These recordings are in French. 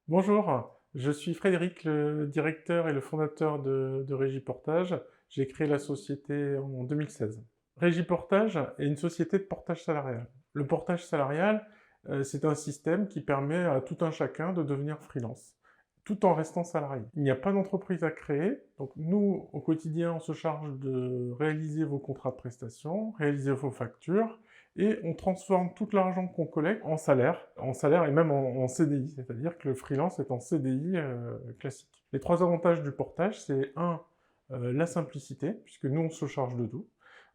Bonjour, je suis Frédéric, le directeur et le fondateur de Régiportage. J'ai créé la société en 2016. Régiportage est une société de portage salarial. Le portage salarial, c'est un système qui permet à tout un chacun de devenir freelance, tout en restant salarié. Il n'y a pas d'entreprise à créer, donc nous, au quotidien, on se charge de réaliser vos contrats de prestation, réaliser vos factures, et on transforme tout l'argent qu'on collecte en salaire et même en CDI, c'est-à-dire que le freelance est en CDI classique. Les trois avantages du portage, c'est la simplicité, puisque nous on se charge de tout.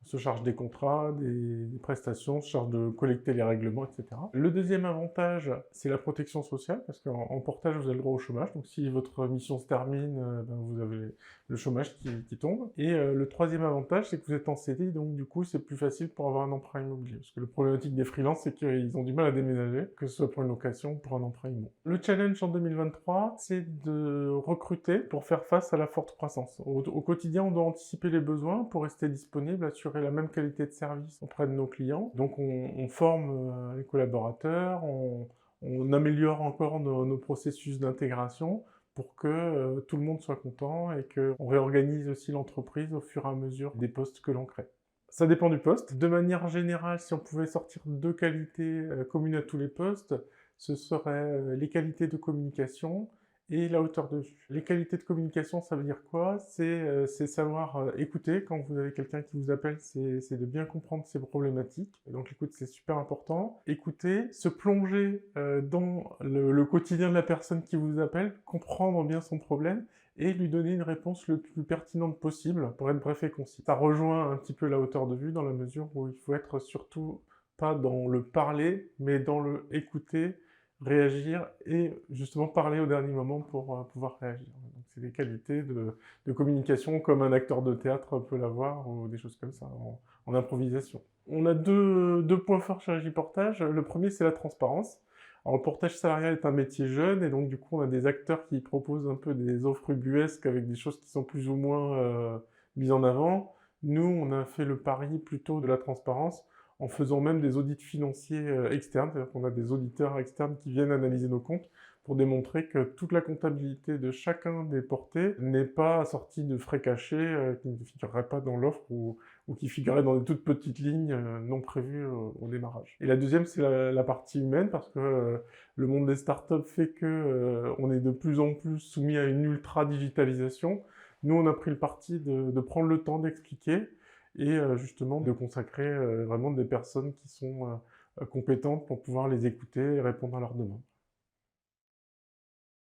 On se charge des contrats, des prestations, on se charge de collecter les règlements, etc. Le deuxième avantage, c'est la protection sociale, parce qu'en portage, vous avez le droit au chômage. Donc si votre mission se termine, vous avez le chômage qui tombe. Et le troisième avantage, c'est que vous êtes en CDI, donc du coup, c'est plus facile pour avoir un emprunt immobilier. Parce que le problématique des freelances, c'est qu'ils ont du mal à déménager, que ce soit pour une location ou pour un emprunt immobilier. Le challenge en 2023, c'est de recruter pour faire face à la forte croissance. Au quotidien, on doit anticiper les besoins pour rester disponible, assurer la même qualité de service auprès de nos clients. Donc on forme les collaborateurs, on améliore encore nos processus d'intégration pour que tout le monde soit content et qu'on réorganise aussi l'entreprise au fur et à mesure des postes que l'on crée. Ça dépend du poste. De manière générale, si on pouvait sortir deux qualités communes à tous les postes, ce serait les qualités de communication et la hauteur de vue. Les qualités de communication, ça veut dire quoi? C'est savoir écouter. Quand vous avez quelqu'un qui vous appelle, c'est de bien comprendre ses problématiques. Et donc l'écoute, c'est super important. Écouter, se plonger dans le quotidien de la personne qui vous appelle, comprendre bien son problème et lui donner une réponse le plus pertinente possible pour être bref et concis. Ça rejoint un petit peu la hauteur de vue dans la mesure où il faut être surtout pas dans le parler, mais dans le écouter, réagir et justement parler au dernier moment pour pouvoir réagir. Donc c'est des qualités de communication comme un acteur de théâtre peut l'avoir ou des choses comme ça en improvisation. On a deux points forts chez Régiportage. Le premier, c'est la transparence. Alors le portage salarial est un métier jeune et donc du coup on a des acteurs qui proposent un peu des offres ubuesques avec des choses qui sont plus ou moins mises en avant. Nous, on a fait le pari plutôt de la transparence en faisant même des audits financiers externes, c'est-à-dire qu'on a des auditeurs externes qui viennent analyser nos comptes pour démontrer que toute la comptabilité de chacun des portés n'est pas assortie de frais cachés qui ne figureraient pas dans l'offre ou qui figureraient dans des toutes petites lignes non prévues au démarrage. Et la deuxième, c'est la partie humaine, parce que le monde des startups fait que on est de plus en plus soumis à une ultra-digitalisation. Nous, on a pris le parti de prendre le temps d'expliquer et justement de consacrer vraiment des personnes qui sont compétentes pour pouvoir les écouter et répondre à leurs demandes.